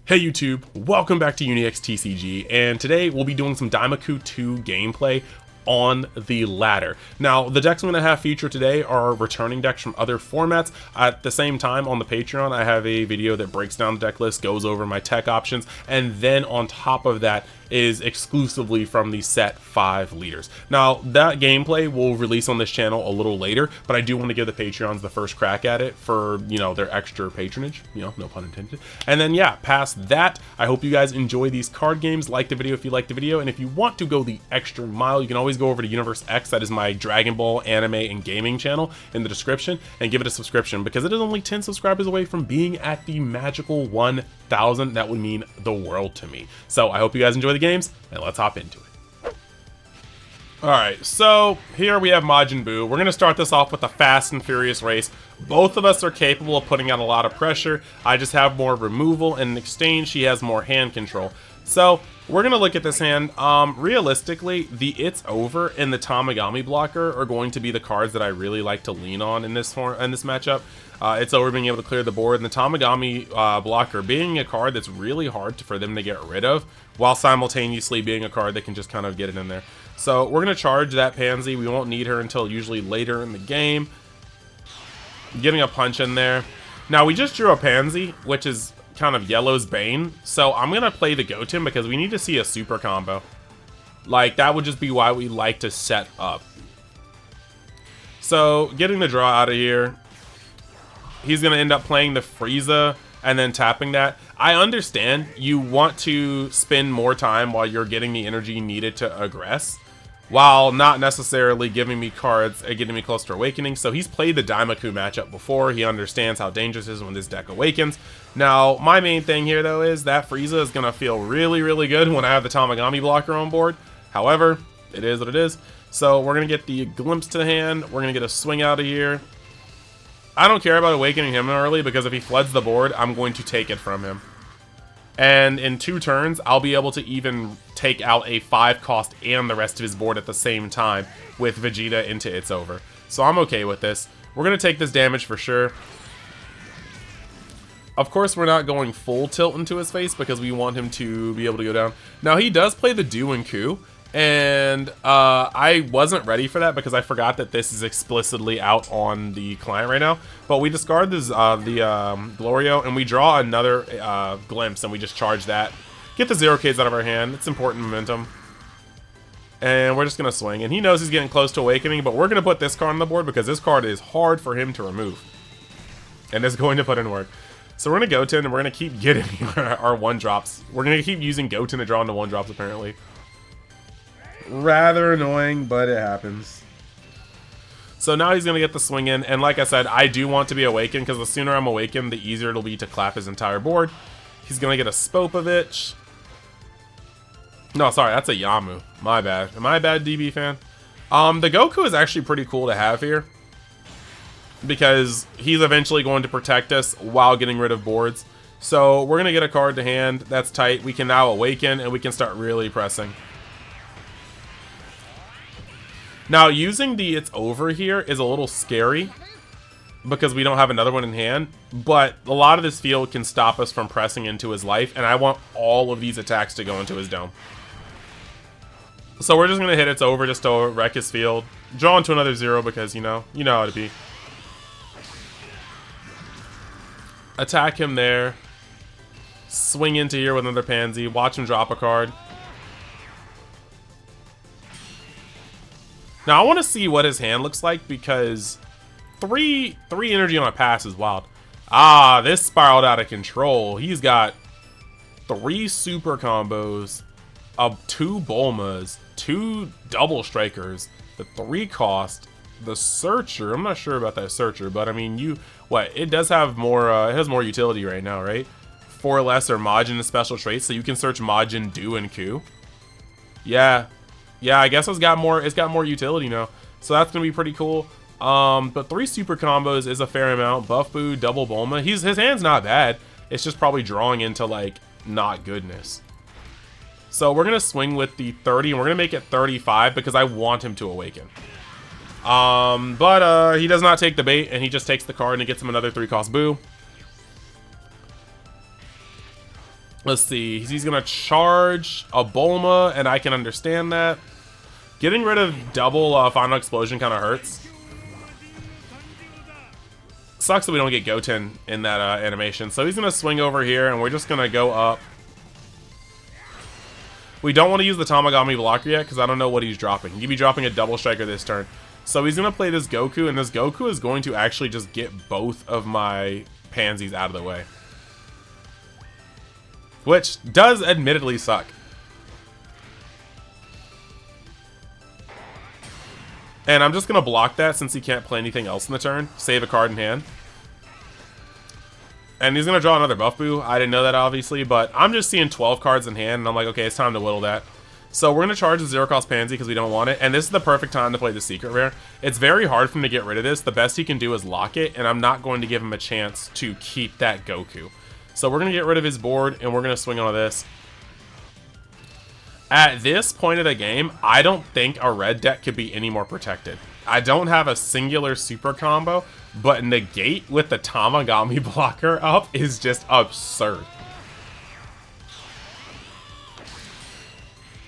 Hey YouTube, welcome back to UniXTCG, and today we'll be doing some DaimaKu2 gameplay on the ladder. Now, the decks I'm going to have featured today are returning decks from other formats. At the same time, on the Patreon, I have a video that breaks down the deck list, goes over my tech options, and then on top of that is exclusively from the set 5 leaders. Now, that gameplay will release on this channel a little later, but I do want to give the Patreons the first crack at it for, their extra patronage, no pun intended. And then, yeah, past that, I hope you guys enjoy these card games. Like the video if you like the video, and if you want to go the extra mile, you can always go over to Universe X, that is my Dragon Ball anime and gaming channel, in the description, and give it a subscription, because it is only 10 subscribers away from being at the magical 1,000. That would mean the world to me. So I hope you guys enjoy the games, and let's hop into it. Alright, so here we have Majin Buu. We're going to start this off with a fast and furious race. Both of us are capable of putting out a lot of pressure. I just have more removal, and in exchange, she has more hand control. So we're going to look at this hand. Realistically, the It's Over and the Tamagami blocker are going to be the cards that I really like to lean on in this matchup. It's Over being able to clear the board, and the Tamagami blocker being a card that's really hard for them to get rid of, while simultaneously being a card that can just kind of get it in there. So we're going to charge that Pansy. We won't need her until usually later in the game. Getting a punch in there. Now, we just drew a Pansy, which is kind of Yellow's Bane, so I'm going to play the Goten because we need to see a super combo. Like, that would just be why we like to set up. So, getting the draw out of here. He's going to end up playing the Frieza and then tapping that. I understand you want to spend more time while you're getting the energy needed to aggress, while not necessarily giving me cards and getting me close to awakening. So he's played the DaimaKu matchup before. He understands how dangerous it is when this deck awakens. Now, my main thing here, though, is that Frieza is going to feel really, really good when I have the Tamagami blocker on board. However, it is what it is. So we're going to get the glimpse to the hand. We're going to get a swing out of here. I don't care about awakening him early, because if he floods the board, I'm going to take it from him. And in 2 turns, I'll be able to even take out a 5 cost and the rest of his board at the same time with Vegeta into It's Over. So I'm okay with this. We're going to take this damage for sure. Of course, we're not going full tilt into his face because we want him to be able to go down. Now, he does play the DaimaKu2, and I wasn't ready for that because I forgot that this is explicitly out on the client right now. But we discard this, Glorio, and we draw another Glimpse, and we just charge that. Get the 0Ks out of our hand. It's important momentum. And we're just going to swing. And he knows he's getting close to awakening, but we're going to put this card on the board because this card is hard for him to remove. And it's going to put in work. So we're going to Goten, and we're going to keep getting our 1-drops. We're going to keep using Goten to draw into 1-drops, apparently. Rather annoying, but it happens. So now he's going to get the swing in, and like I said, I do want to be awakened, because the sooner I'm awakened, the easier it'll be to clap his entire board. He's going to get a Spopovich. No, sorry, that's a Yamu. My bad. Am I a bad DB fan? The Goku is actually pretty cool to have here, because he's eventually going to protect us while getting rid of boards. So we're going to get a card to hand. That's tight. We can now awaken, and we can start really pressing. Now, using the It's Over here is a little scary because we don't have another one in hand, but a lot of this field can stop us from pressing into his life, and I want all of these attacks to go into his dome. So we're just going to hit It's Over just to wreck his field. Draw into another 0 because, you know how to be. Attack him there. Swing into here with another Pansy. Watch him drop a card. Now, I want to see what his hand looks like, because 3 energy on a pass is wild. Ah, this spiraled out of control. He's got 3 super combos, 2 Bulmas, 2 double strikers, the 3 cost, the Searcher. I'm not sure about that Searcher, but I mean, it does have more, it has more utility right now, right? 4 lesser Majin special traits, so you can search Majin Buu and Ku. Yeah, I guess it's got more utility now. So that's going to be pretty cool. But 3 super combos is a fair amount. Buff Boo, double Bulma. His hand's not bad. It's just probably drawing into, like, not goodness. So we're going to swing with the 30, and we're going to make it 35 because I want him to awaken. But he does not take the bait, and he just takes the card and it gets him another 3-cost Boo. Let's see. He's going to charge a Bulma, and I can understand that. Getting rid of double Final Explosion kind of hurts. Sucks that we don't get Goten in that animation. So he's going to swing over here, and we're just going to go up. We don't want to use the Tamagami blocker yet, because I don't know what he's dropping. He could be dropping a double striker this turn. So he's going to play this Goku, and this Goku is going to actually just get both of my pansies out of the way. Which does admittedly suck. And I'm just going to block that since he can't play anything else in the turn. Save a card in hand. And he's going to draw another Buff Boo. I didn't know that, obviously, but I'm just seeing 12 cards in hand, and I'm like, okay, it's time to whittle that. So we're going to charge the zero-cost Pansy because we don't want it, and this is the perfect time to play the Secret Rare. It's very hard for him to get rid of this. The best he can do is lock it, and I'm not going to give him a chance to keep that Goku. So we're going to get rid of his board, and we're going to swing on this. At this point of the game, I don't think a red deck could be any more protected. I don't have a singular super combo, but negate with the Tamagami blocker up is just absurd.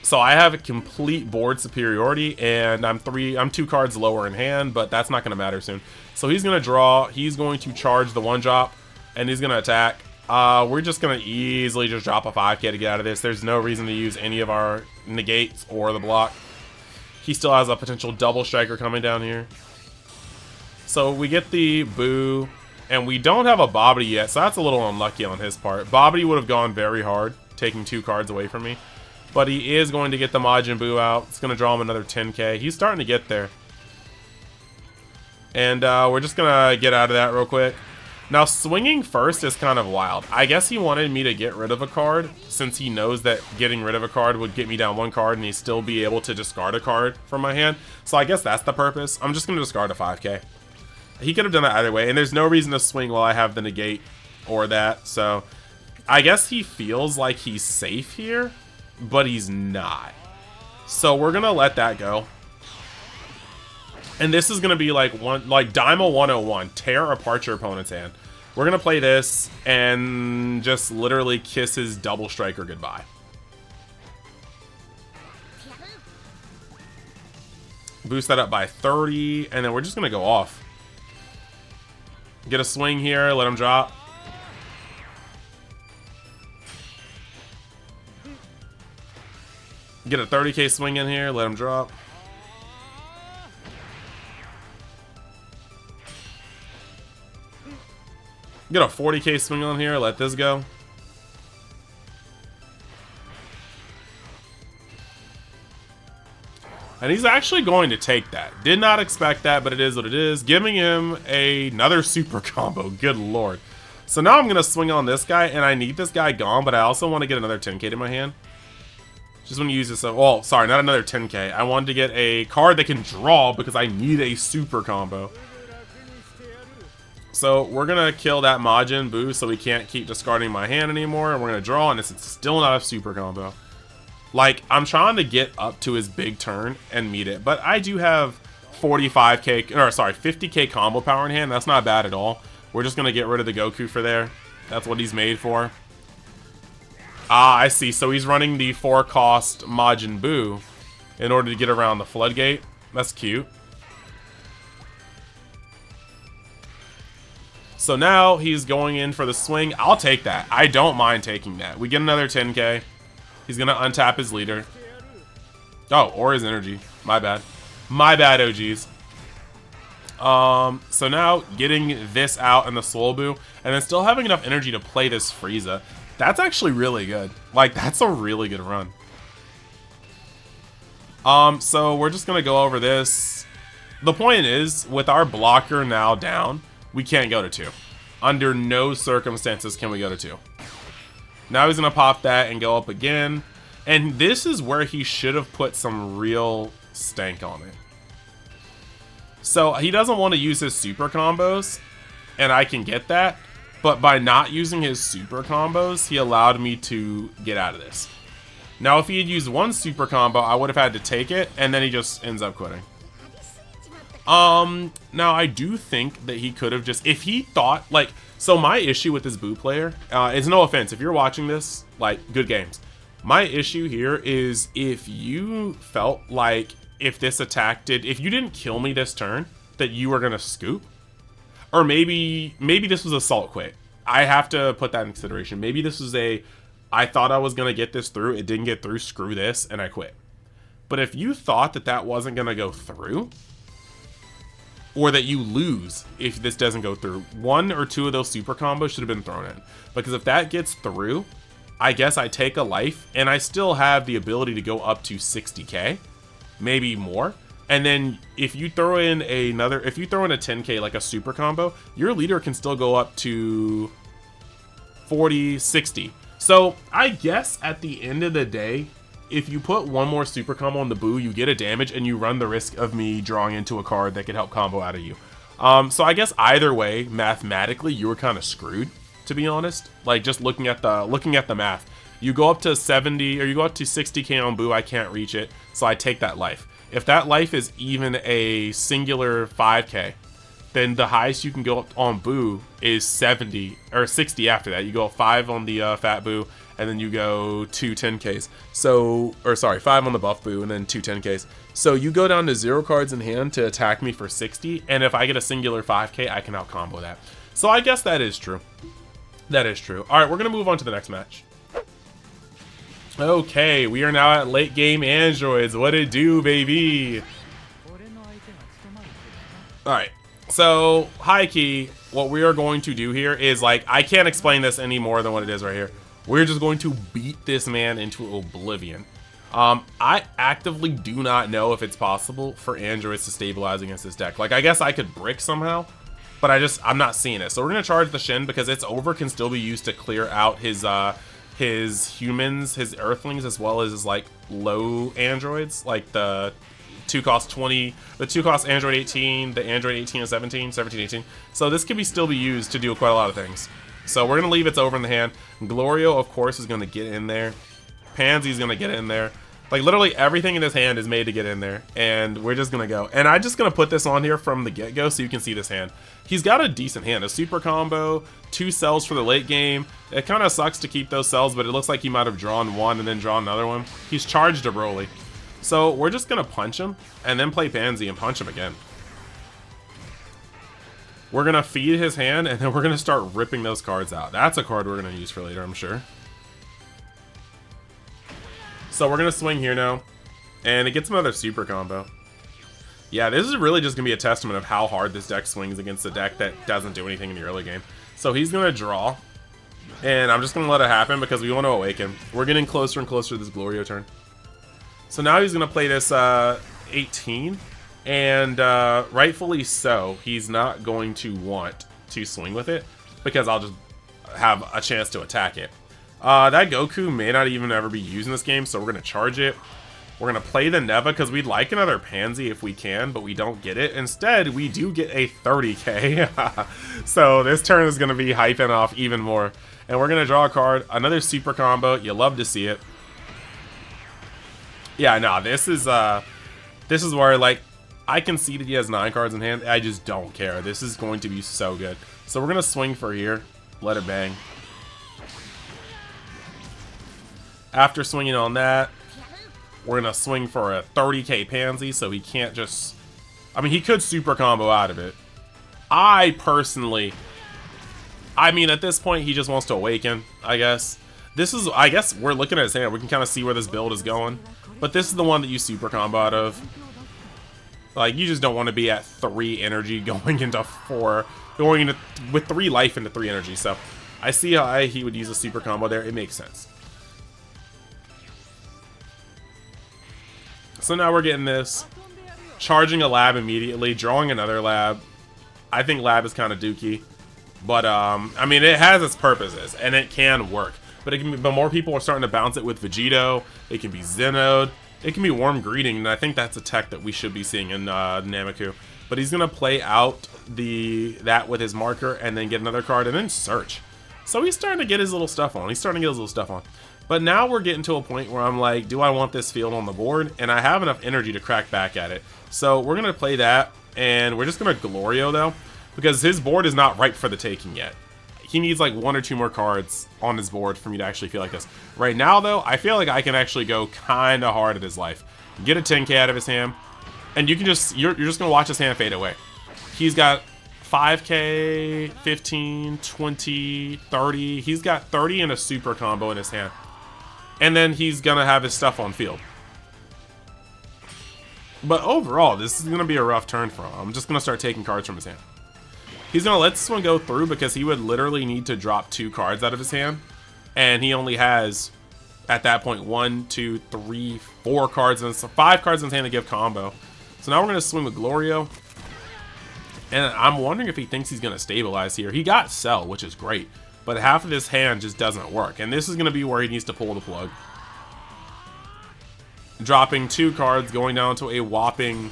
So I have a complete board superiority, and I'm 2 cards lower in hand, but that's not going to matter soon. So he's going to draw, he's going to charge the 1-drop, and he's going to attack. We're just going to easily just drop a 5k to get out of this. There's no reason to use any of our negates or the block. He still has a potential double striker coming down here. So we get the Boo, and we don't have a Bobbity yet, so that's a little unlucky on his part. Bobbity would have gone very hard, taking 2 cards away from me. But he is going to get the Majin Buu out. It's going to draw him another 10k. He's starting to get there. And we're just going to get out of that real quick. Now, swinging first is kind of wild. I guess he wanted me to get rid of a card, since he knows that getting rid of a card would get me down 1 card, and he'd still be able to discard a card from my hand. So I guess that's the purpose. I'm just going to discard a 5k. He could have done it either way, and there's no reason to swing while I have the negate or that. So I guess he feels like he's safe here, but he's not. So we're going to let that go. And this is going to be like Daima 101, tear apart your opponent's hand. We're going to play this and just literally kiss his double striker goodbye. Boost that up by 30, and then we're just going to go off. Get a swing here, let him drop. Get a 30k swing in here, let him drop. Get a 40k swing on here, let this go. And he's actually going to take that. Did not expect that, but it is what it is. Giving him another super combo, good lord. So now I'm going to swing on this guy, and I need this guy gone, but I also want to get another 10k to my hand. Just want to use this, oh, sorry, not another 10k. I wanted to get a card that can draw because I need a super combo. So we're going to kill that Majin Buu so we can't keep discarding my hand anymore. And we're going to draw, and it's still not a super combo. Like, I'm trying to get up to his big turn and meet it. But I do have 50k combo power in hand. That's not bad at all. We're just going to get rid of the Goku for there. That's what he's made for. Ah, I see. So he's running the 4-cost Majin Buu in order to get around the floodgate. That's cute. So now he's going in for the swing. I'll take that. I don't mind taking that. We get another 10k. He's going to untap his leader. Oh, or his energy. My bad. My bad, OGs. So now getting this out in the Swole Boo, and then still having enough energy to play this Frieza. That's actually really good. Like, that's a really good run. So we're just going to go over this. The point is, with our blocker now down, we can't go to 2. Under no circumstances can we go to 2. Now he's going to pop that and go up again. And this is where he should have put some real stank on it. So he doesn't want to use his super combos, and I can get that. But by not using his super combos, he allowed me to get out of this. Now if he had used one super combo, I would have had to take it, and then he just ends up quitting. Now I do think that he could have just, if he thought, like, so my issue with this Buu player, is no offense, if you're watching this, like, good games. My issue here is if you felt like if this attack if you didn't kill me this turn, that you were gonna scoop, or maybe this was a salt quit. I have to put that in consideration. Maybe this was I thought I was gonna get this through, it didn't get through, screw this, and I quit. But if you thought that that wasn't gonna go through, or that you lose if this doesn't go through, one or two of those super combos should have been thrown in. Because if that gets through, I guess I take a life, and I still have the ability to go up to 60k, maybe more. And then if you throw in a 10k, like a super combo, your leader can still go up to 40, 60. So I guess at the end of the day, if you put one more super combo on the Buu, you get a damage, and you run the risk of me drawing into a card that could help combo out of you. So I guess either way, mathematically, you were kind of screwed, to be honest. Like, just looking at the math, you go up to 70 or you go up to 60k on Buu, I can't reach it, so I take that life. If that life is even a singular 5k, then the highest you can go up on Buu is 70 or 60 after that. You go 5 on the fat Buu, and then you go 2 10ks. So, or sorry, 5 on the buff Buu, and then 2 10ks. So you go down to 0 cards in hand to attack me for 60, and if I get a singular 5k, I can out combo that. So I guess that is true. That is true. All right, we're gonna move on to the next match. Okay, we are now at late game androids. What it do, baby? All right. So, high key, what we are going to do here is, like, I can't explain this any more than what it is right here. We're just going to beat this man into oblivion. I actively do not know if it's possible for androids to stabilize against this deck. Like, I guess I could brick somehow, but I'm not seeing it. So we're going to charge the Shin because its over can still be used to clear out his humans, his earthlings, as well as his, like, low androids, like the 2 cost 20, the 2 cost Android 18, the Android 18 and 17, 18. So this can still be used to do quite a lot of things. So we're going to leave its over in the hand. Glorio, of course, is going to get in there. Pansy's going to get in there. Like, literally everything in this hand is made to get in there. And we're just going to go. And I'm just going to put this on here from the get-go so you can see this hand. He's got a decent hand. A super combo, 2 cells for the late game. It kind of sucks to keep those cells, but it looks like he might have drawn one and then drawn another one. He's charged a Broly. So we're just going to punch him and then play Pansy and punch him again. We're going to feed his hand, and then we're going to start ripping those cards out. That's a card we're going to use for later, I'm sure. So we're going to swing here now, and it gets another super combo. Yeah, this is really just going to be a testament of how hard this deck swings against a deck that doesn't do anything in the early game. So he's going to draw, and I'm just going to let it happen because we want to awaken. We're getting closer and closer to this Glorio turn. So now he's going to play this 18. And rightfully so, he's not going to want to swing with it because I'll just have a chance to attack it. That Goku may not even ever be used in this game, so we're going to charge it. We're going to play the Neva because we'd like another Pansy if we can, but we don't get it. Instead, we do get a 30k. So this turn is going to be hyping off even more. And we're going to draw a card, another super combo. You love to see it. Yeah, no, this is where, like, I can see that he has 9 cards in hand. I just don't care. This is going to be so good. So we're going to swing for here. Let it bang. After swinging on that, we're going to swing for a 30k Pansy, so he can't just... I mean, he could super combo out of it. I personally... I mean, at this point, he just wants to awaken, I guess. This is... I guess we're looking at his hand. We can kind of see where this build is going. But this is the one that you super combo out of. Like, you just don't want to be at 3 energy going into 4, with 3 life into 3 energy. So I see how he would use a super combo there. It makes sense. So now we're getting this, charging a lab immediately, drawing another lab. I think lab is kind of dookie, but I mean, it has its purposes and it can work. But it can be, but more people are starting to bounce it with Vegeta. It can be Zenode. It can be Warm Greeting, and I think that's a tech that we should be seeing in DaimaKu. But he's gonna play out that with his marker, and then get another card, and then search. So he's starting to get his little stuff on. But now we're getting to a point where I'm like, do I want this field on the board? And I have enough energy to crack back at it. So we're gonna play that. And we're just gonna Glorio though, because his board is not ripe for the taking yet. He needs like 1 or 2 more cards on his board for me to actually feel like this. Right now though, I feel like I can actually go kind of hard at his life. Get a 10k out of his hand, and you can just, you're just gonna watch his hand fade away. He's got 5k, 15, 20, 30. He's got 30 and a super combo in his hand. And then he's gonna have his stuff on field. But overall, this is gonna be a rough turn for him. I'm just gonna start taking cards from his hand. He's gonna let this one go through because he would literally need to drop 2 cards out of his hand. And he only has, at that point, 1, 2, 3, 4 cards, and 5 cards in his hand to give combo. So now we're gonna swing with Glorio. And I'm wondering if he thinks he's gonna stabilize here. He got Cell, which is great, but half of his hand just doesn't work. And this is gonna be where he needs to pull the plug. Dropping 2 cards, going down to a whopping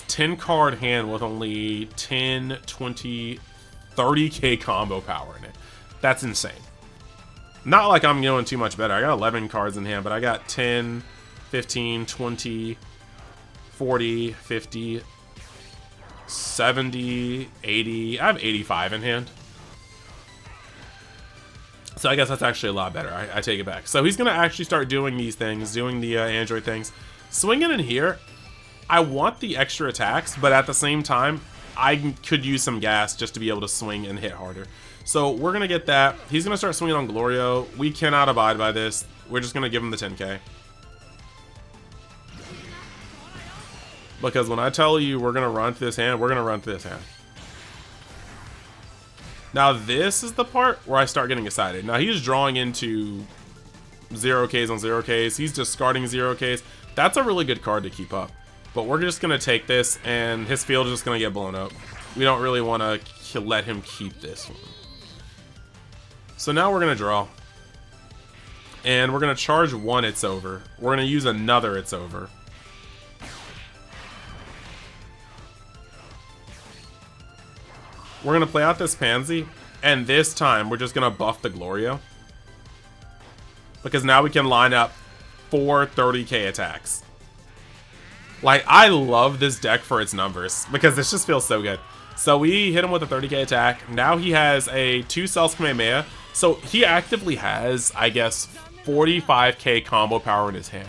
10 card hand with only 10, 20, 30k combo power in it. That's insane. Not like I'm going too much better. I got 11 cards in hand, but I got 10, 15, 20, 40, 50, 70, 80. I have 85 in hand. So I guess that's actually a lot better. I take it back. So he's going to actually start doing these things, doing the Android things. Swinging in here, I want the extra attacks, but at the same time, I could use some gas just to be able to swing and hit harder. So we're going to get that. He's going to start swinging on Glorio. We cannot abide by this. We're just going to give him the 10k. Because when I tell you we're going to run through this hand, we're going to run through this hand. Now this is the part where I start getting excited. Now he's drawing into 0Ks on 0Ks. He's discarding 0Ks. That's a really good card to keep up. But we're just going to take this, and his field is just going to get blown up. We don't really want to let him keep this one. So now we're going to draw. And we're going to charge 1, it's over. We're going to use another, it's over. We're going to play out this Pansy, and this time we're just going to buff the Glorio. Because now we can line up 4 30k attacks. Like, I love this deck for its numbers, because this just feels so good. So we hit him with a 30k attack. Now he has a 2 Cells Kamehameha. So he actively has, I guess, 45k combo power in his hand.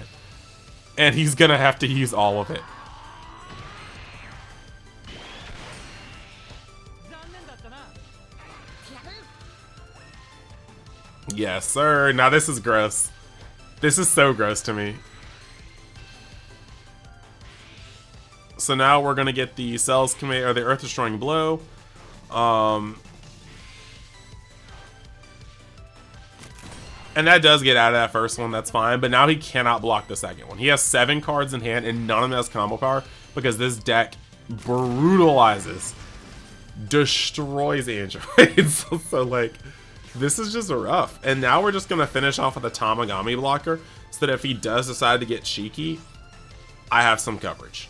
And he's going to have to use all of it. Yes, sir. Now this is gross. This is so gross to me. So now we're gonna get the Cells Kamehameha, or the Earth Destroying Blow. And that does get out of that first one, that's fine. But now he cannot block the second one. He has 7 cards in hand, and none of them has combo power, because this deck brutalizes, destroys androids. So like, this is just rough. And now we're just going to finish off with a Tamagami blocker, so that if he does decide to get cheeky, I have some coverage.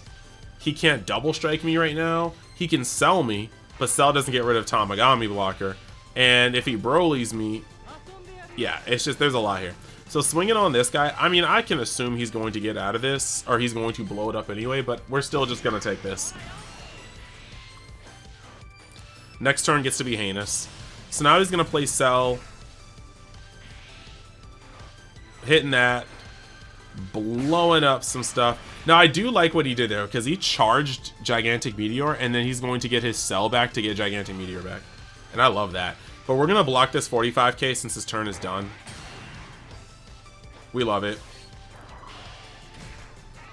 He can't double strike me right now. He can sell me, but Cell doesn't get rid of Tamagami blocker. And if he Broly's me, yeah, it's just, there's a lot here. So swinging on this guy, I mean, I can assume he's going to get out of this, or he's going to blow it up anyway, but we're still just going to take this. Next turn gets to be heinous. So now he's going to play Cell. Hitting that. Blowing up some stuff. Now I do like what he did there, because he charged Gigantic Meteor, and then he's going to get his Cell back to get Gigantic Meteor back. And I love that. But we're going to block this 45k since his turn is done. We love it.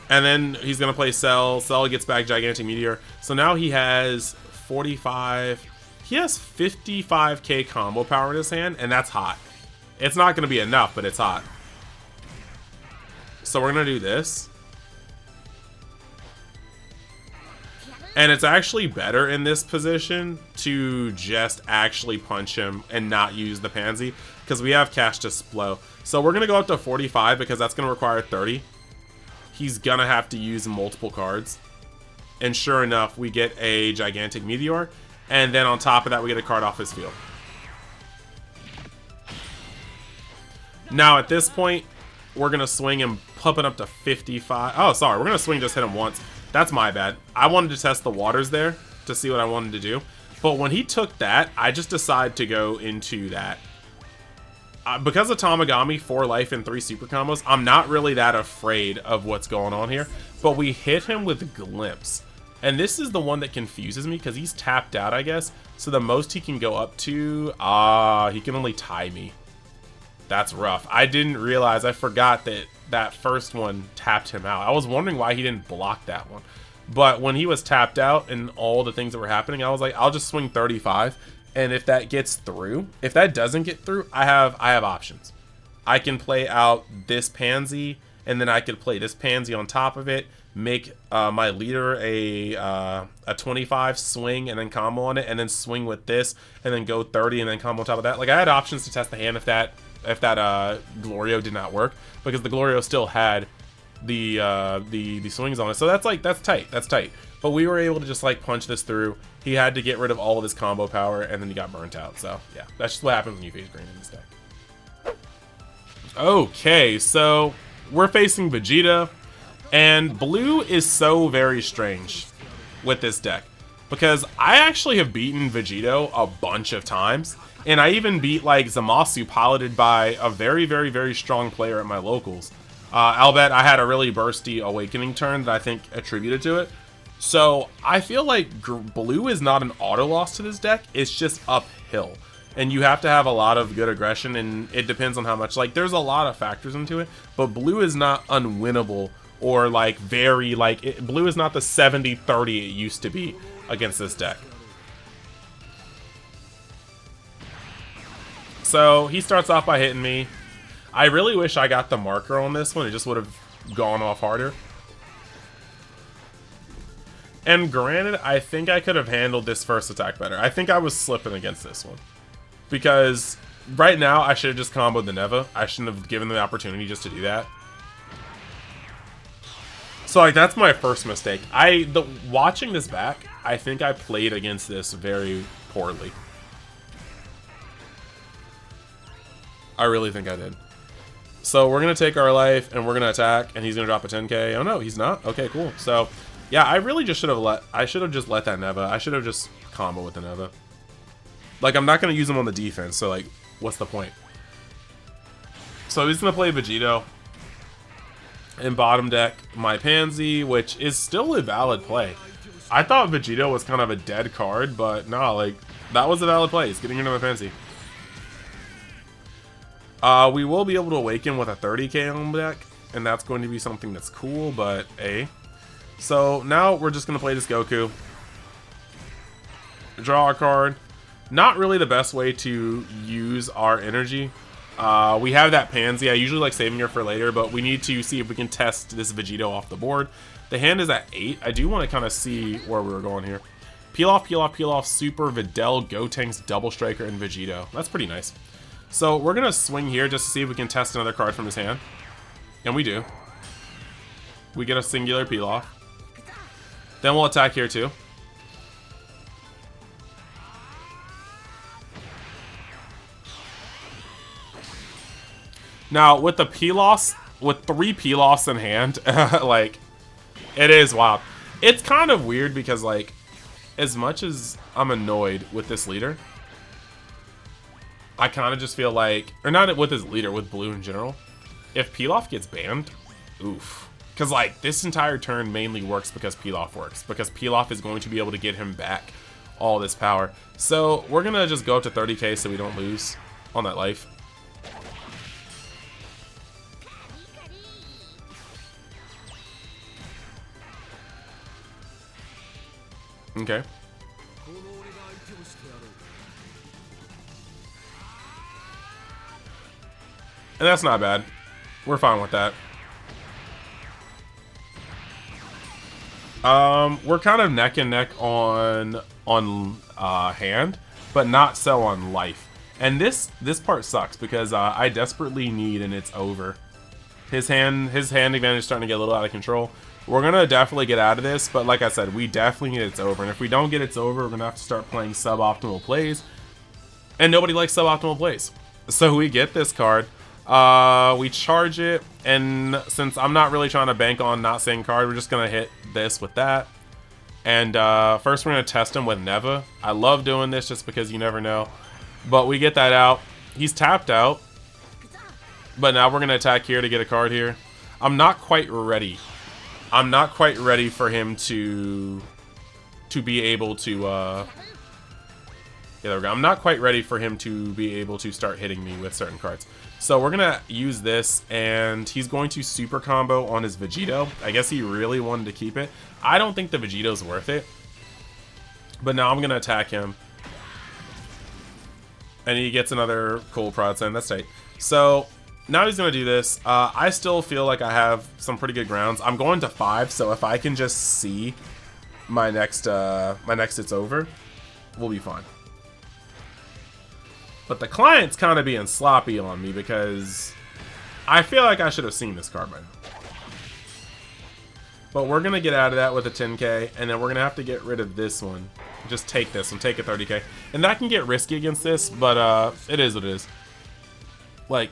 And then he's going to play Cell. Cell gets back Gigantic Meteor. So now he has 45... He has 55k combo power in his hand, and that's hot. It's not going to be enough, but it's hot. So we're going to do this. And it's actually better in this position to just actually punch him and not use the Pansy, because we have Cash to Splo. So we're going to go up to 45, because that's going to require 30. He's going to have to use multiple cards. And sure enough, we get a Gigantic Meteor. And then on top of that, we get a card off his field. Now at this point, we're going to swing and pump it up to 55. Oh, sorry. We're going to swing, just hit him once. That's my bad. I wanted to test the waters there to see what I wanted to do. But when he took that, I just decided to go into that. Because of Tamagami, 4 life and 3 super combos, I'm not really that afraid of what's going on here. But we hit him with Glimpse. And this is the one that confuses me because he's tapped out, I guess. So the most he can go up to, he can only tie me. That's rough. I didn't realize, I forgot that that first one tapped him out. I was wondering why he didn't block that one. But when he was tapped out and all the things that were happening, I was like, I'll just swing 35. And if that gets through, if that doesn't get through, I have options. I can play out this pansy, and then I could play this pansy on top of it, make my leader a 25 swing and then combo on it, and then swing with this, and then go 30 and then combo on top of that. Like, I had options to test the hand if that Glorio did not work, because the Glorio still had the swings on it. So that's tight. But we were able to just like punch this through. He had to get rid of all of his combo power, and then he got burnt out. So yeah, that's just what happens when you face green in this deck. Okay, so we're facing Vegeta, and blue is so very strange with this deck, because I actually have beaten Vegeta a bunch of times, and I even beat like Zamasu piloted by a very, very, very strong player at my locals. I'll bet I had a really bursty awakening turn that I think attributed to it. So I feel like blue is not an auto loss to this deck, it's just uphill. And you have to have a lot of good aggression, and it depends on how much, like, there's a lot of factors into it, but blue is not unwinnable or like very, like, blue is not the 70-30 it used to be against this deck. So he starts off by hitting me. I really wish I got the marker on this one, it just would have gone off harder. And granted, I think I could have handled this first attack better. I think I was slipping against this one. Because right now, I should have just comboed the Neva. I shouldn't have given the opportunity just to do that. So, like, that's my first mistake. Watching this back, I think I played against this very poorly. I really think I did. So, we're going to take our life, and we're going to attack, and he's going to drop a 10k. Oh, no, he's not? Okay, cool. So, yeah, I really just should have I should have just let that Neva. I should have just combo with the Neva. Like, I'm not going to use him on the defense, so, like, what's the point? So he's going to play Vegeta. In bottom deck, my Pansy, which is still a valid play. I thought Vegeta was kind of a dead card, but no, like, that was a valid play. He's getting rid of my Pansy. We will be able to awaken with a 30k on deck, and that's going to be something that's cool, but So now we're just going to play this Goku. Draw a card. Not really the best way to use our energy. We have that Pansy. I usually like saving her for later, but we need to see if we can test this Vegeta off the board. The hand is at 8. I do want to kind of see where we were going here. Peel off, peel off, peel off, Super, Videl, Gotenks, Double Striker, and Vegito. That's pretty nice. So we're going to swing here just to see if we can test another card from his hand. And we do. We get a singular peel off. Then we'll attack here too. Now, with the Pilafs, with 3 Pilafs in hand, like, it is wild. It's kind of weird because, like, as much as I'm annoyed with this leader, I kind of just feel like, or not with his leader, with blue in general, if Pilaf gets banned, oof. Because, like, this entire turn mainly works because Pilaf works. Because Pilaf is going to be able to get him back all this power. So, we're going to just go up to 30k so we don't lose on that life. Okay. And that's not bad. We're fine with that. We're kind of neck and neck on hand, but not so on life. And this part sucks because I desperately need, and it's over. His hand advantage is starting to get a little out of control. We're gonna definitely get out of this, but like I said, we definitely need it's over. And if we don't get it's over, we're gonna have to start playing suboptimal plays. And nobody likes suboptimal plays. So we get this card. We charge it, and since I'm not really trying to bank on not saying card, we're just gonna hit this with that. And first we're gonna test him with Neva. I love doing this just because you never know. But we get that out. He's tapped out. But now we're gonna attack here to get a card here. I'm not quite ready. I'm not quite ready for him to be able to yeah, there we go. I'm not quite ready for him to be able to start hitting me with certain cards. So we're gonna use this, and he's going to super combo on his Vegito. I guess he really wanted to keep it. I don't think the Vegito's worth it. But now I'm gonna attack him. And he gets another cool prod sign. That's tight. So now he's gonna do this. I still feel like I have some pretty good grounds. I'm going to 5, so if I can just see my next it's over, we'll be fine. But the client's kind of being sloppy on me because I feel like I should have seen this card by now. But we're gonna get out of that with a 10k, and then we're gonna have to get rid of this one. Just take this and take a 30k, and that can get risky against this, but it is what it is. Like,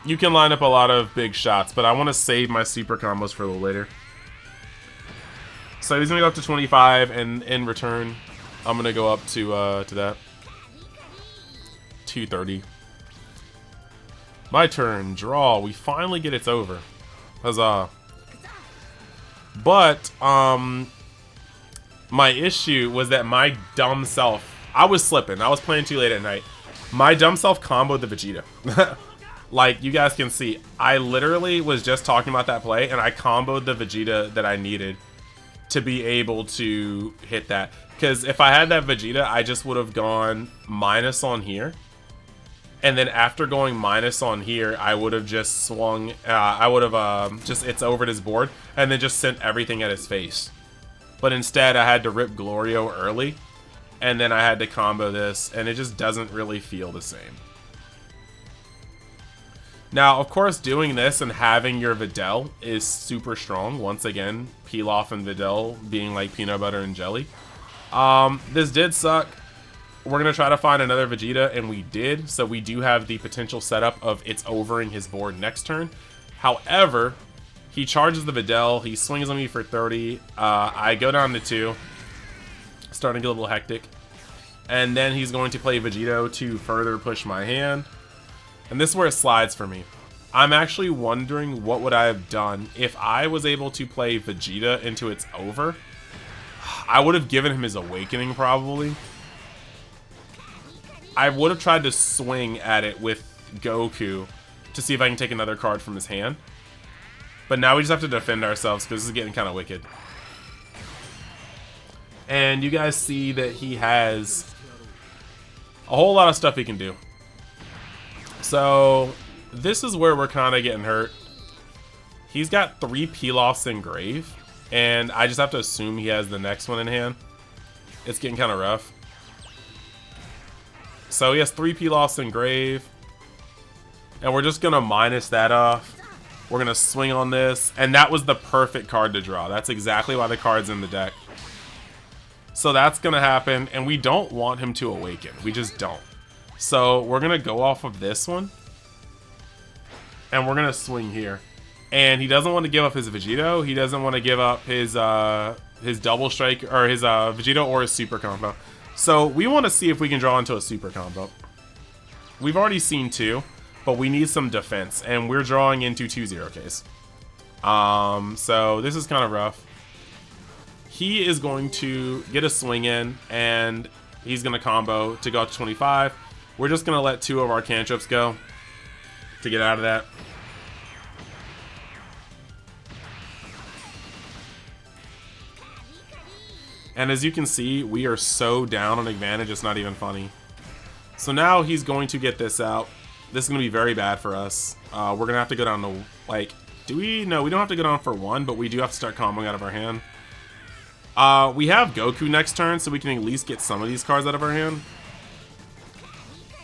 you can line up a lot of big shots, but I want to save my super combos for a little later. So he's gonna go up to 25, and in return, I'm gonna go up to that 230. My turn. Draw. We finally get it's over. Huzzah! But my issue was that my dumb self. I was slipping. I was playing too late at night. My dumb self comboed the Vegeta. Like, you guys can see, I literally was just talking about that play, and I comboed the Vegeta that I needed to be able to hit that. Because if I had that Vegeta, I just would have gone minus on here. And then after going minus on here, I would have just swung, I would have just it's over his board, and then just sent everything at his face. But instead, I had to rip Glorio early, and then I had to combo this, and it just doesn't really feel the same. Now, of course, doing this and having your Videl is super strong. Once again, Pilaf and Videl being like peanut butter and jelly. This did suck. We're going to try to find another Vegeta, and we did. So we do have the potential setup of it's overing his board next turn. However, he charges the Videl. He swings on me for 30. I go down to 2. Starting to get a little hectic. And then he's going to play Vegito to further push my hand. And this is where it slides for me. I'm actually wondering what would I have done if I was able to play Vegeta into its over. I would have given him his awakening probably. I would have tried to swing at it with Goku to see if I can take another card from his hand. But now we just have to defend ourselves because this is getting kind of wicked. And you guys see that he has a whole lot of stuff he can do. So this is where we're kind of getting hurt. He's got 3 Pilafs in grave, and I just have to assume he has the next one in hand. It's getting kind of rough. So he has 3 Pilafs in grave, and we're just gonna minus that off. We're gonna swing on this, and that was the perfect card to draw. That's exactly why the card's in the deck. So that's gonna happen, and we don't want him to awaken. We just don't. So we're gonna go off of this one, and we're gonna swing here. And he doesn't want to give up his Vegito. He doesn't want to give up his double strike or his Vegito or his super combo. So we want to see if we can draw into a super combo. We've already seen 2, but we need some defense, and we're drawing into 2 0Ks. So this is kind of rough. He is going to get a swing in, and he's gonna combo to go up to 25. We're just going to let 2 of our cantrips go to get out of that. And as you can see, we are so down on advantage, it's not even funny. So now he's going to get this out. This is going to be very bad for us. We're going to have to go down to, like, do we? No, we don't have to go down for 1, but we do have to start comboing out of our hand. We have Goku next turn, so we can at least get some of these cards out of our hand.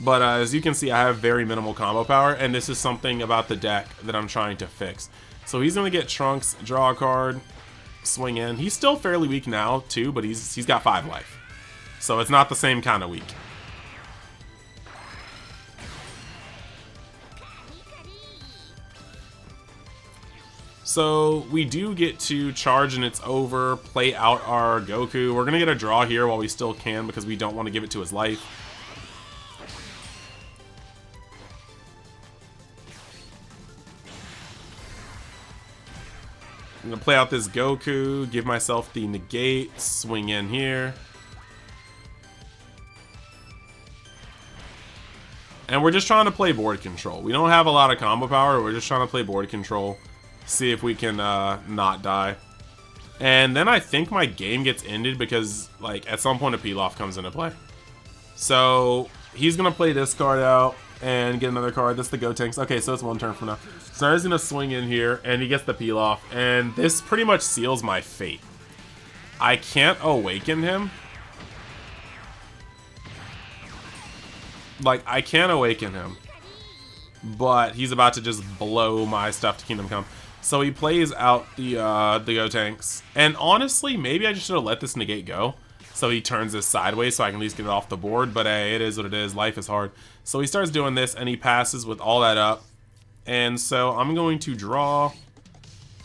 But as you can see, I have very minimal combo power, and this is something about the deck that I'm trying to fix. So he's going to get Trunks, draw a card, swing in. He's still fairly weak now, too, but he's got 5 life. So it's not the same kind of weak. So we do get to charge and it's over, play out our Goku. We're gonna get a draw here while we still can because we don't want to give it to his life. I'm gonna play out this Goku, give myself the negate, swing in here. And we're just trying to play board control. We don't have a lot of combo power, we're just trying to play board control. See if we can not die. And then I think my game gets ended because like at some point a Pilaf comes into play. So he's gonna play this card out and get another card. This is the Gotenks. Okay, so it's one turn from now. So he's gonna swing in here and he gets the Pilaf, and this pretty much seals my fate. I can't awaken him. Like, I can't awaken him. But he's about to just blow my stuff to Kingdom Come. So he plays out the Gotenks. And honestly, maybe I just should have let this negate go. So he turns this sideways so I can at least get it off the board. But hey, it is what it is. Life is hard. So he starts doing this and he passes with all that up. And so I'm going to draw.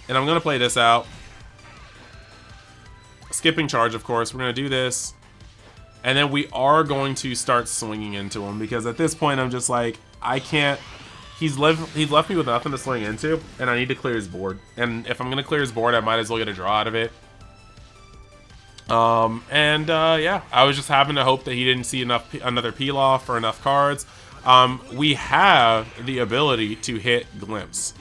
And I'm going to play this out. Skipping charge, of course. We're going to do this. And then we are going to start swinging into him. Because at this point, I'm just like, I can't. He's left me with nothing to swing into, and I need to clear his board. And if I'm gonna clear his board, I might as well get a draw out of it. Yeah, I was just having to hope that he didn't see another Pilaf or enough cards. We have the ability to hit Glimpse.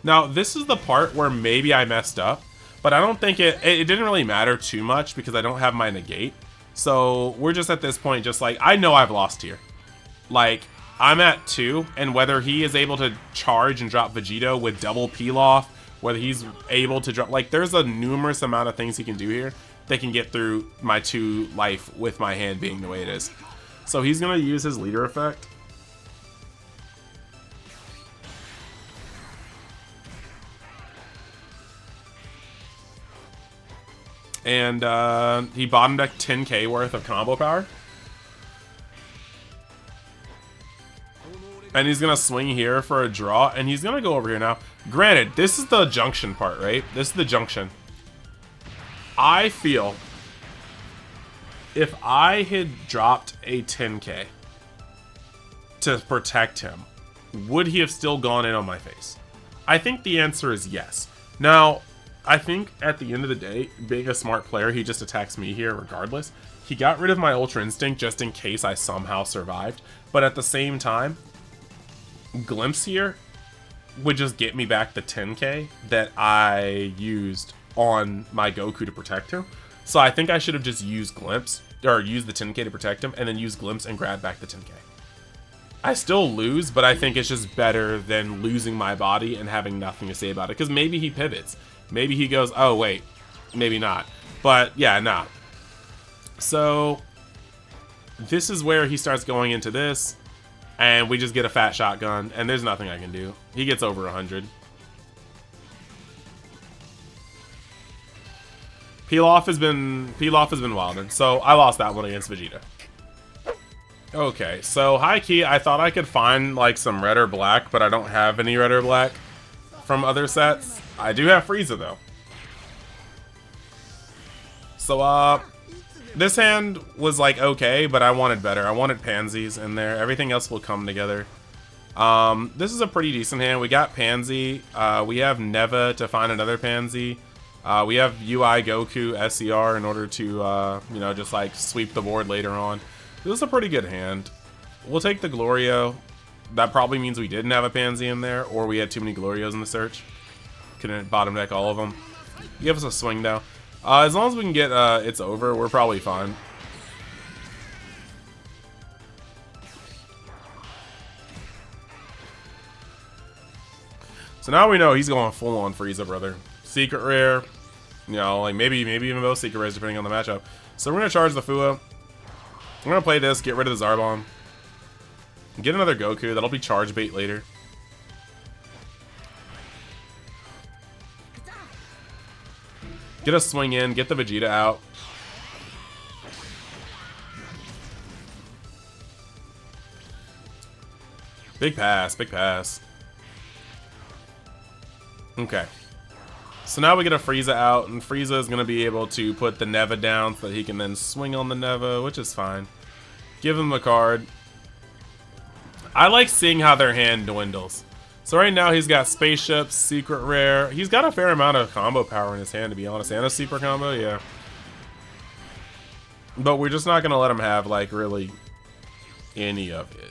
Now, this is the part where maybe I messed up, but I don't think it didn't really matter too much because I don't have my negate. So we're just at this point, just like, I know I've lost here. Like, I'm at 2, and whether he is able to charge and drop Vegeta with double Pilaf, whether he's able to drop, like, there's a numerous amount of things he can do here that can get through my 2 life with my hand being the way it is. So he's gonna use his leader effect. And he bottom decked 10k worth of combo power. And he's going to swing here for a draw. And he's going to go over here now. Granted, this is the junction part, right? This is the junction. I feel if I had dropped a 10k to protect him, would he have still gone in on my face? I think the answer is yes. Now, I think at the end of the day, being a smart player, he just attacks me here regardless. He got rid of my Ultra Instinct just in case I somehow survived. But at the same time, Glimpse here would just get me back the 10k that I used on my Goku to protect him. So I think I should have just used Glimpse, or used the 10k to protect him, and then used Glimpse and grab back the 10k. I still lose, but I think it's just better than losing my body and having nothing to say about it. Because maybe he pivots. Maybe he goes, oh, wait. Maybe not. But, yeah, nah. So, this is where he starts going into this. And we just get a fat shotgun. And there's nothing I can do. He gets over 100. Pilaf has been wilding. So, I lost that one against Vegeta. Okay, so high key, I thought I could find like some red or black, but I don't have any red or black from other sets. I do have Frieza though. So this hand was like okay, but I wanted better. I wanted pansies in there. Everything else will come together. This is a pretty decent hand. We got Pansy. We have Neva to find another Pansy. We have UI Goku SCR in order to you know, just like sweep the board later on. This is a pretty good hand. We'll take the Glorio. That probably means we didn't have a Pansy in there, or we had too many Glorios in the search. Couldn't bottom deck all of them. Give us a swing now. As long as we can get it's over, we're probably fine. So now we know he's going full on Frieza, brother. Secret rare. You know, like maybe even both secret rares depending on the matchup. So we're gonna charge the Fua. I'm gonna play this, get rid of the Zarbon. Get another Goku, that'll be charge bait later. Get a swing in, get the Vegeta out. Big pass, big pass. Okay. So now we get a Frieza out, and Frieza is going to be able to put the Neva down so that he can then swing on the Neva, which is fine. Give him a card. I like seeing how their hand dwindles. So right now he's got Spaceships, Secret Rare. He's got a fair amount of combo power in his hand, to be honest. And a super combo, yeah. But we're just not going to let him have, like, really any of it.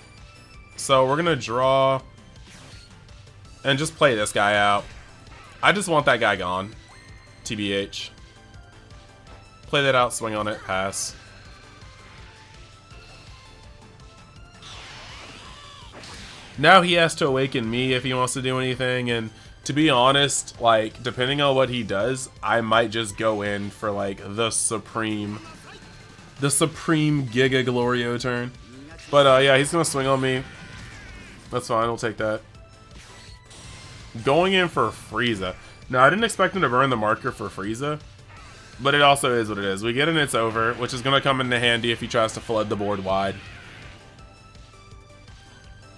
So we're going to draw and just play this guy out. I just want that guy gone. TBH. Play that out, swing on it, pass. Now he has to awaken me if he wants to do anything, and to be honest, like, depending on what he does, I might just go in for, like, the supreme Giga Glorio turn. But, yeah, he's gonna swing on me. That's fine, we'll take that. Going in for Frieza. Now, I didn't expect him to burn the marker for Frieza, but it also is what it is. We get an It's Over, which is gonna come into handy if he tries to flood the board wide.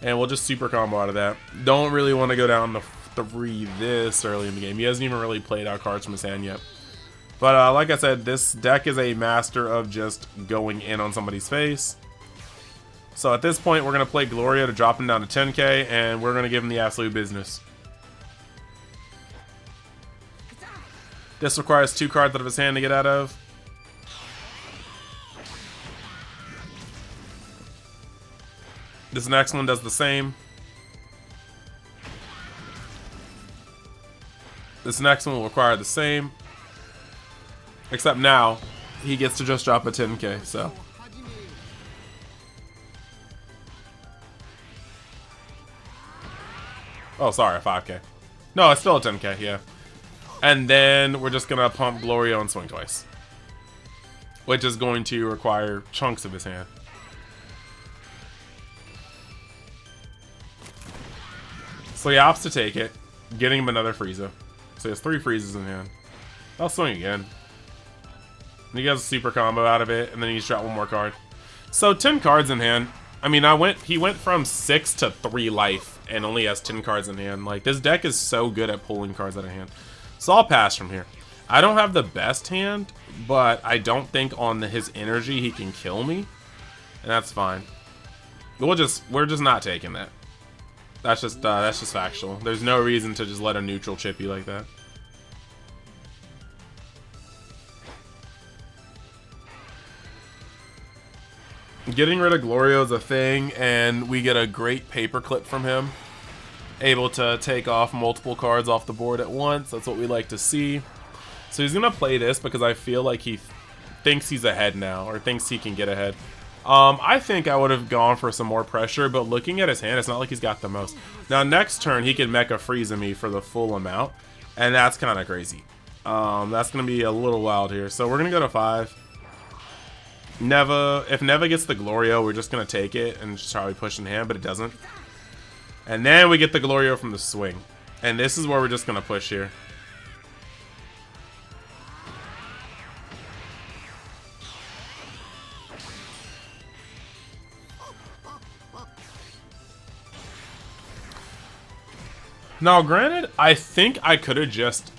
And we'll just super combo out of that. Don't really want to go down to 3 this early in the game. He hasn't even really played out cards from his hand yet. But like I said, this deck is a master of just going in on somebody's face. So at this point, we're going to play Gloria to drop him down to 10k, and we're going to give him the absolute business. This requires 2 cards out of his hand to get out of. This next one does the same. This next one will require the same. Except now, he gets to just drop a 10k, so. Oh, sorry, a 5k. No, it's still a 10k, yeah. And then we're just gonna pump Glorio and swing twice. Which is going to require chunks of his hand. So he opts to take it, getting him another Frieza. So he has 3 Friezas in hand. I'll swing again. And he gets a super combo out of it, and then he's dropped 1 more card. So 10 cards in hand. I mean, he went from 6 to 3 life, and only has 10 cards in hand. Like, this deck is so good at pulling cards out of hand. So I'll pass from here. I don't have the best hand, but I don't think on his energy he can kill me. And that's fine. We're just not taking that. That's just factual. There's no reason to just let a neutral chip you like that. Getting rid of Glorio is a thing, and we get a great paperclip from him. Able to take off multiple cards off the board at once. That's what we like to see. So he's gonna play this because I feel like he thinks he's ahead now, or thinks he can get ahead. I think I would have gone for some more pressure, but looking at his hand, it's not like he's got the most. Now, next turn, he can Mecha Frieza me for the full amount, and that's kind of crazy. That's going to be a little wild here. So we're going to go to 5. If Neva gets the Glorio, we're just going to take it and just probably push in hand, but it doesn't. And then we get the Glorio from the swing. And this is where we're just going to push here. Now, granted, I think I could have just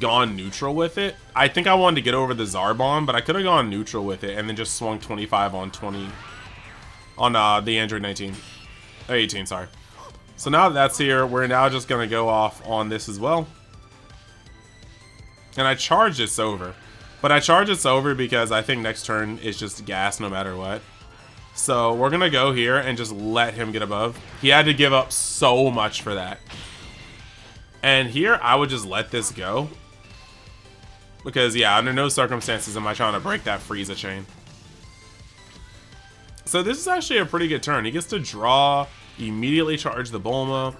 gone neutral with it. I think I wanted to get over the Zarbon, but I could have gone neutral with it and then just swung 25 on 20 on the Android 19. 18, sorry. So now that that's here, we're now just going to go off on this as well. And I charge this over. But I charge this over because I think next turn is just gas no matter what. So we're going to go here and just let him get above. He had to give up so much for that. And here, I would just let this go. Because, yeah, under no circumstances am I trying to break that Frieza chain. So this is actually a pretty good turn. He gets to draw, immediately charge the Bulma,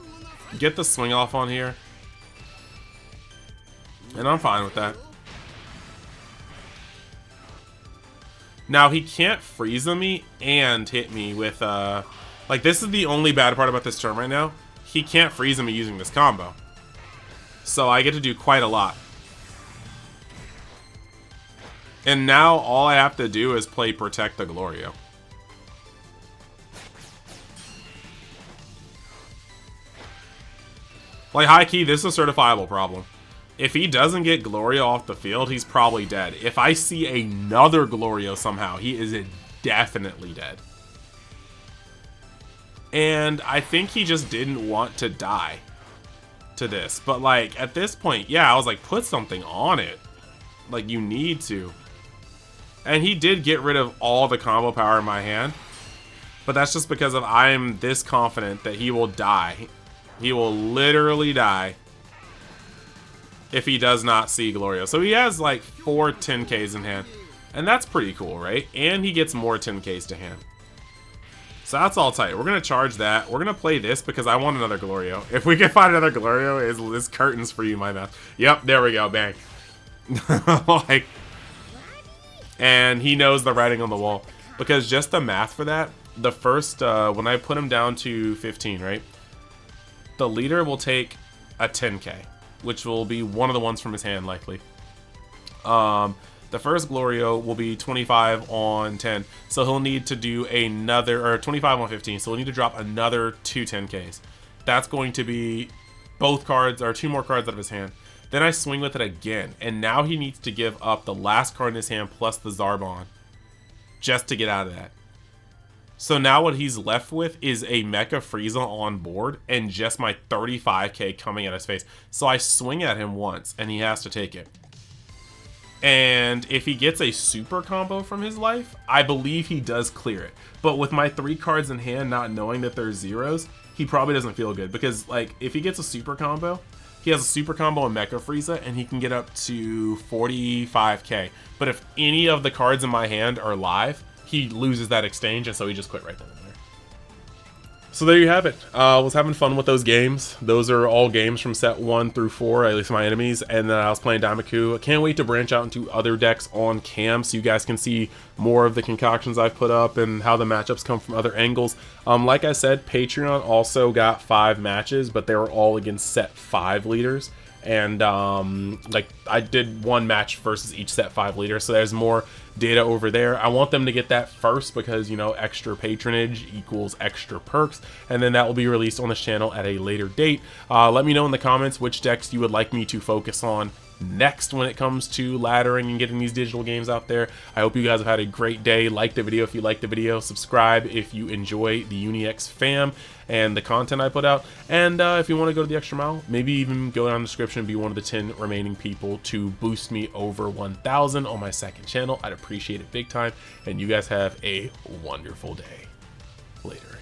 get the swing off on here. And I'm fine with that. Now, he can't Frieza me and hit me with, like, this is the only bad part about this turn right now. He can't Frieza me using this combo. So I get to do quite a lot. And now all I have to do is play Protect the Glorio. Like, high key, this is a certifiable problem. If he doesn't get Glorio off the field, he's probably dead. If I see another Glorio somehow, he is definitely dead. And I think he just didn't want to die to this. But, like, at this point, yeah, I was like, put something on it. Like, you need to. And he did get rid of all the combo power in my hand. But that's just because of I'm this confident that he will die. He will literally die if he does not see Glorio. So he has like 4 10Ks in hand. And that's pretty cool, right? And he gets more 10Ks to hand. So that's all tight. We're going to charge that. We're going to play this because I want another Glorio. If we can find another Glorio, it's curtains for you, my mouth. Yep, there we go. Bang. Like, and he knows the writing on the wall. Because just the math for that, the first, when I put him down to 15, right? The leader will take a 10K, which will be one of the ones from his hand, likely. The first Glorio will be 25 on 10, so he'll need to do another, or 25 on 15, so he'll need to drop another 2 10Ks. That's going to be both cards, or 2 more cards out of his hand. Then I swing with it again, and now he needs to give up the last card in his hand plus the Zarbon, just to get out of that. So now what he's left with is a Mecha Frieza on board and just my 35K coming at his face. So I swing at him once and he has to take it. And if he gets a super combo from his life, I believe he does clear it. But with my 3 cards in hand, not knowing that they're zeros, he probably doesn't feel good. Because like if he gets a super combo, he has a super combo in Mecha Frieza and he can get up to 45K. But if any of the cards in my hand are live, he loses that exchange, and so he just quit right then and there. So there you have it. Was having fun with those games. Those are all games from set 1 through 4, at least my enemies, and then I was playing DaimaKu. I can't wait to branch out into other decks on cam so you guys can see more of the concoctions I've put up and how the matchups come from other angles. Like I said, Patreon also got 5 matches, but they were all against set 5 leaders. And like I did 1 match versus each set 5 leader, so there's more data over there. I want them to get that first because, you know, extra patronage equals extra perks, and then that will be released on this channel at a later date. Let me know in the comments which decks you would like me to focus on next when it comes to laddering and getting these digital games out there. I hope you guys have had a great day. Like the video if you liked the video, subscribe if you enjoy the UniX fam and the content I put out, and if you want to go to the extra mile, maybe even go down in the description and be one of the 10 remaining people to boost me over 1,000 on my 2nd channel. I'd appreciate it big time, and you guys have a wonderful day. Later.